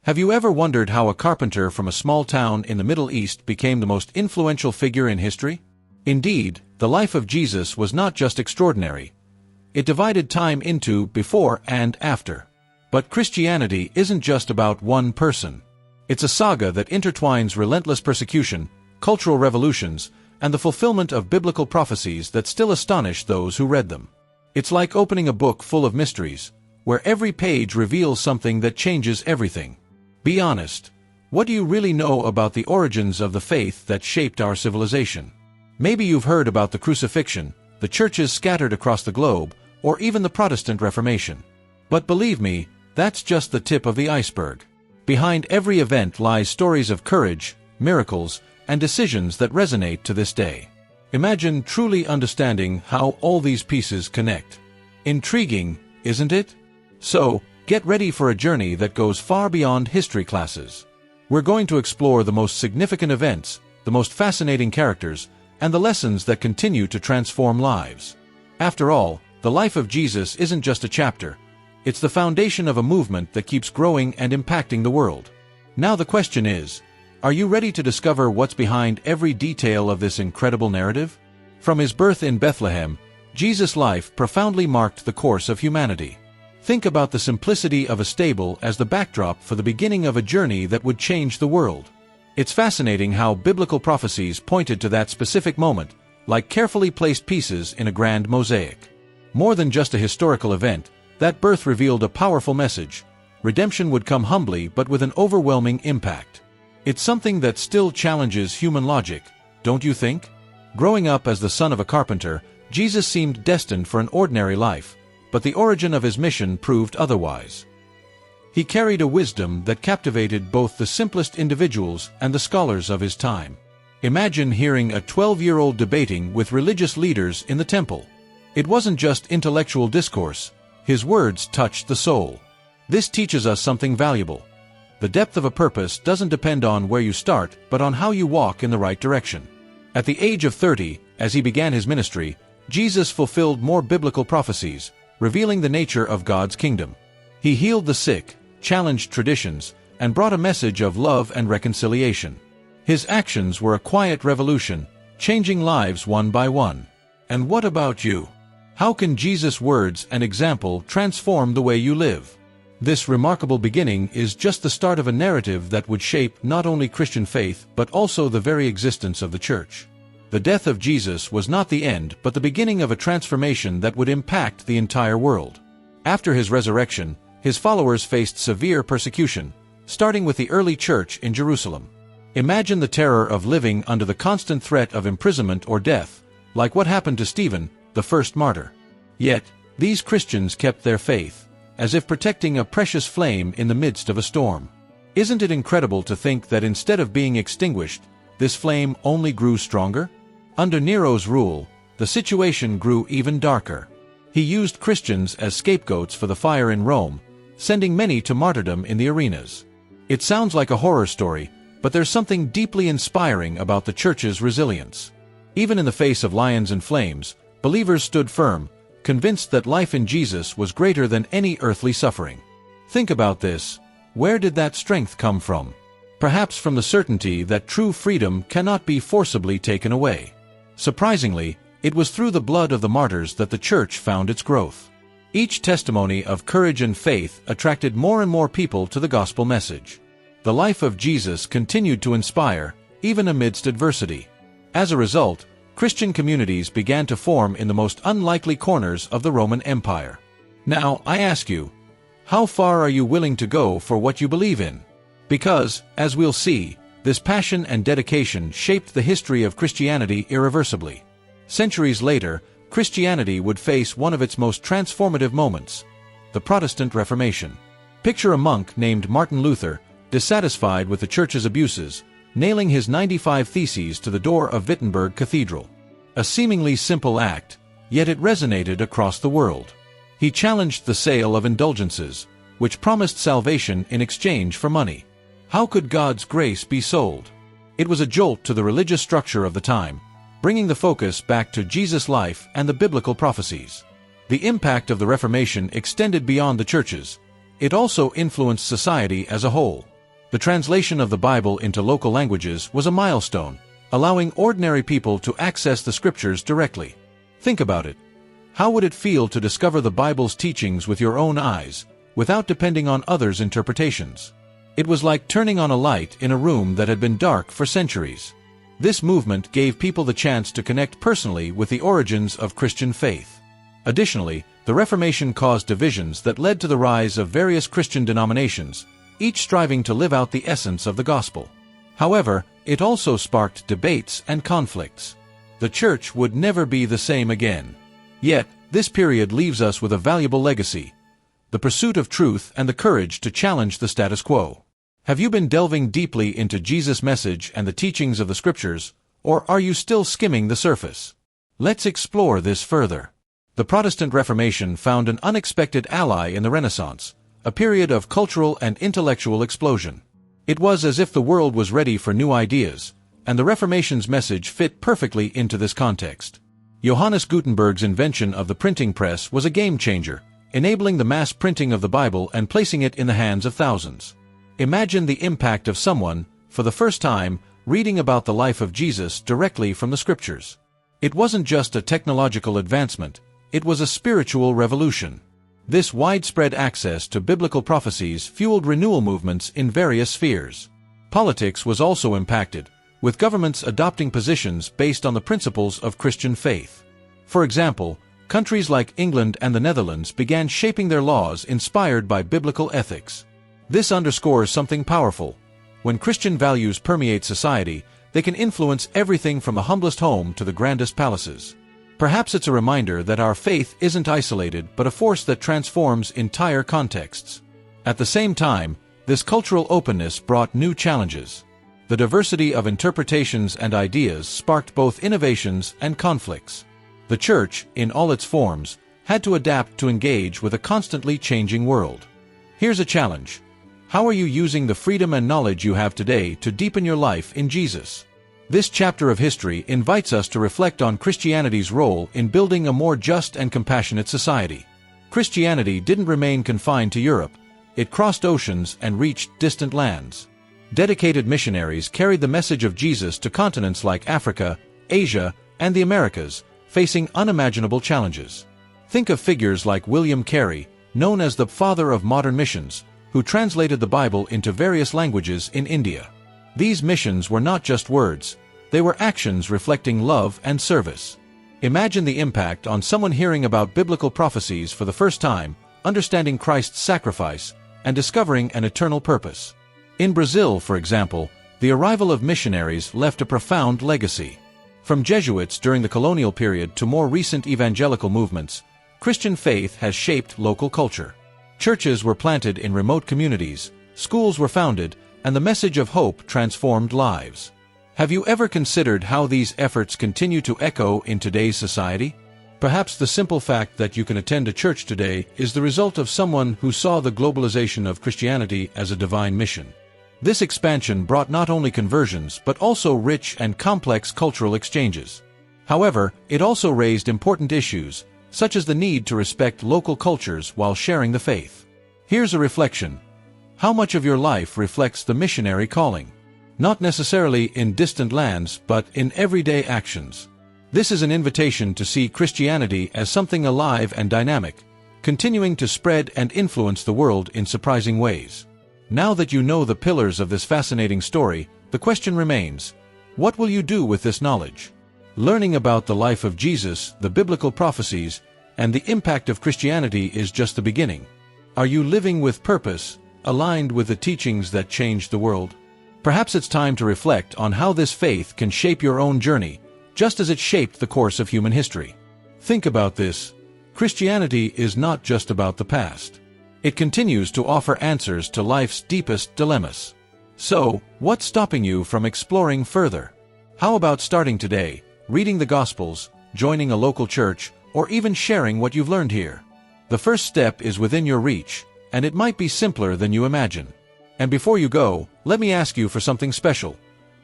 Have you ever wondered how a carpenter from a small town in the Middle East became the most influential figure in history? Indeed, the life of Jesus was not just extraordinary. It divided time into before and after. But Christianity isn't just about one person. It's a saga that intertwines relentless persecution, cultural revolutions, and the fulfillment of biblical prophecies that still astonish those who read them. It's like opening a book full of mysteries, where every page reveals something that changes everything. Be honest, what do you really know about the origins of the faith that shaped our civilization? Maybe you've heard about the crucifixion, the churches scattered across the globe, or even the Protestant Reformation. But believe me, that's just the tip of the iceberg. Behind every event lies stories of courage, miracles, and decisions that resonate to this day. Imagine truly understanding how all these pieces connect. Intriguing, isn't it? So, get ready for a journey that goes far beyond history classes. We're going to explore the most significant events, the most fascinating characters, and the lessons that continue to transform lives. After all, the life of Jesus isn't just a chapter. It's the foundation of a movement that keeps growing and impacting the world. Now the question is, are you ready to discover what's behind every detail of this incredible narrative? From his birth in Bethlehem, Jesus' life profoundly marked the course of humanity. Think about the simplicity of a stable as the backdrop for the beginning of a journey that would change the world. It's fascinating how biblical prophecies pointed to that specific moment, like carefully placed pieces in a grand mosaic. More than just a historical event, that birth revealed a powerful message. Redemption would come humbly but with an overwhelming impact. It's something that still challenges human logic, don't you think? Growing up as the son of a carpenter, Jesus seemed destined for an ordinary life, but the origin of his mission proved otherwise. He carried a wisdom that captivated both the simplest individuals and the scholars of his time. Imagine hearing a 12-year-old debating with religious leaders in the temple. It wasn't just intellectual discourse. His words touched the soul. This teaches us something valuable. The depth of a purpose doesn't depend on where you start, but on how you walk in the right direction. At the age of 30, as he began his ministry, Jesus fulfilled more biblical prophecies, revealing the nature of God's kingdom. He healed the sick, challenged traditions, and brought a message of love and reconciliation. His actions were a quiet revolution, changing lives one by one. And what about you? How can Jesus' words and example transform the way you live? This remarkable beginning is just the start of a narrative that would shape not only Christian faith but also the very existence of the church. The death of Jesus was not the end but the beginning of a transformation that would impact the entire world. After his resurrection, his followers faced severe persecution, starting with the early church in Jerusalem. Imagine the terror of living under the constant threat of imprisonment or death, like what happened to Stephen, the first martyr. Yet, these Christians kept their faith, as if protecting a precious flame in the midst of a storm. Isn't it incredible to think that instead of being extinguished, this flame only grew stronger? Under Nero's rule, the situation grew even darker. He used Christians as scapegoats for the fire in Rome, sending many to martyrdom in the arenas. It sounds like a horror story, but there's something deeply inspiring about the church's resilience. Even in the face of lions and flames, believers stood firm, convinced that life in Jesus was greater than any earthly suffering. Think about this. Where did that strength come from? Perhaps from the certainty that true freedom cannot be forcibly taken away. Surprisingly, it was through the blood of the martyrs that the church found its growth. Each testimony of courage and faith attracted more and more people to the gospel message. The life of Jesus continued to inspire, even amidst adversity. As a result, Christian communities began to form in the most unlikely corners of the Roman Empire. Now, I ask you, how far are you willing to go for what you believe in? Because, as we'll see, this passion and dedication shaped the history of Christianity irreversibly. Centuries later, Christianity would face one of its most transformative moments, the Protestant Reformation. Picture a monk named Martin Luther, dissatisfied with the church's abuses, nailing his 95 Theses to the door of Wittenberg Cathedral. A seemingly simple act, yet it resonated across the world. He challenged the sale of indulgences, which promised salvation in exchange for money. How could God's grace be sold? It was a jolt to the religious structure of the time, bringing the focus back to Jesus' life and the biblical prophecies. The impact of the Reformation extended beyond the churches. It also influenced society as a whole. The translation of the Bible into local languages was a milestone, allowing ordinary people to access the scriptures directly. Think about it. How would it feel to discover the Bible's teachings with your own eyes, without depending on others' interpretations? It was like turning on a light in a room that had been dark for centuries. This movement gave people the chance to connect personally with the origins of Christian faith. Additionally, the Reformation caused divisions that led to the rise of various Christian denominations, each striving to live out the essence of the gospel. However, it also sparked debates and conflicts. The church would never be the same again. Yet, this period leaves us with a valuable legacy: the pursuit of truth and the courage to challenge the status quo. Have you been delving deeply into Jesus' message and the teachings of the Scriptures, or are you still skimming the surface? Let's explore this further. The Protestant Reformation found an unexpected ally in the Renaissance, a period of cultural and intellectual explosion. It was as if the world was ready for new ideas, and the Reformation's message fit perfectly into this context. Johannes Gutenberg's invention of the printing press was a game-changer, enabling the mass printing of the Bible and placing it in the hands of thousands. Imagine the impact of someone, for the first time, reading about the life of Jesus directly from the Scriptures. It wasn't just a technological advancement, it was a spiritual revolution. This widespread access to biblical prophecies fueled renewal movements in various spheres. Politics was also impacted, with governments adopting positions based on the principles of Christian faith. For example, countries like England and the Netherlands began shaping their laws inspired by biblical ethics. This underscores something powerful. When Christian values permeate society, they can influence everything from the humblest home to the grandest palaces. Perhaps it's a reminder that our faith isn't isolated but a force that transforms entire contexts. At the same time, this cultural openness brought new challenges. The diversity of interpretations and ideas sparked both innovations and conflicts. The Church, in all its forms, had to adapt to engage with a constantly changing world. Here's a challenge. How are you using the freedom and knowledge you have today to deepen your life in Jesus? This chapter of history invites us to reflect on Christianity's role in building a more just and compassionate society. Christianity didn't remain confined to Europe. It crossed oceans and reached distant lands. Dedicated missionaries carried the message of Jesus to continents like Africa, Asia, and the Americas, facing unimaginable challenges. Think of figures like William Carey, known as the father of modern missions, who translated the Bible into various languages in India. These missions were not just words, they were actions reflecting love and service. Imagine the impact on someone hearing about biblical prophecies for the first time, understanding Christ's sacrifice, and discovering an eternal purpose. In Brazil, for example, the arrival of missionaries left a profound legacy. From Jesuits during the colonial period to more recent evangelical movements, Christian faith has shaped local culture. Churches were planted in remote communities, schools were founded, and the message of hope transformed lives. Have you ever considered how these efforts continue to echo in today's society? Perhaps the simple fact that you can attend a church today is the result of someone who saw the globalization of Christianity as a divine mission. This expansion brought not only conversions but also rich and complex cultural exchanges. However, it also raised important issues, such as the need to respect local cultures while sharing the faith. Here's a reflection. How much of your life reflects the missionary calling? Not necessarily in distant lands, but in everyday actions. This is an invitation to see Christianity as something alive and dynamic, continuing to spread and influence the world in surprising ways. Now that you know the pillars of this fascinating story, the question remains, what will you do with this knowledge? Learning about the life of Jesus, the biblical prophecies, and the impact of Christianity is just the beginning. Are you living with purpose, aligned with the teachings that changed the world? Perhaps it's time to reflect on how this faith can shape your own journey, just as it shaped the course of human history. Think about this. Christianity is not just about the past. It continues to offer answers to life's deepest dilemmas. So, what's stopping you from exploring further? How about starting today, reading the Gospels, joining a local church, or even sharing what you've learned here? The first step is within your reach, and it might be simpler than you imagine. And before you go, let me ask you for something special.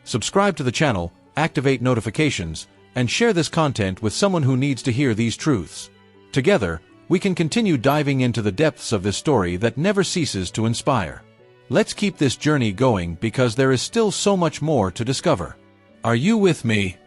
Subscribe to the channel, activate notifications, and share this content with someone who needs to hear these truths. Together, we can continue diving into the depths of this story that never ceases to inspire. Let's keep this journey going because there is still so much more to discover. Are you with me?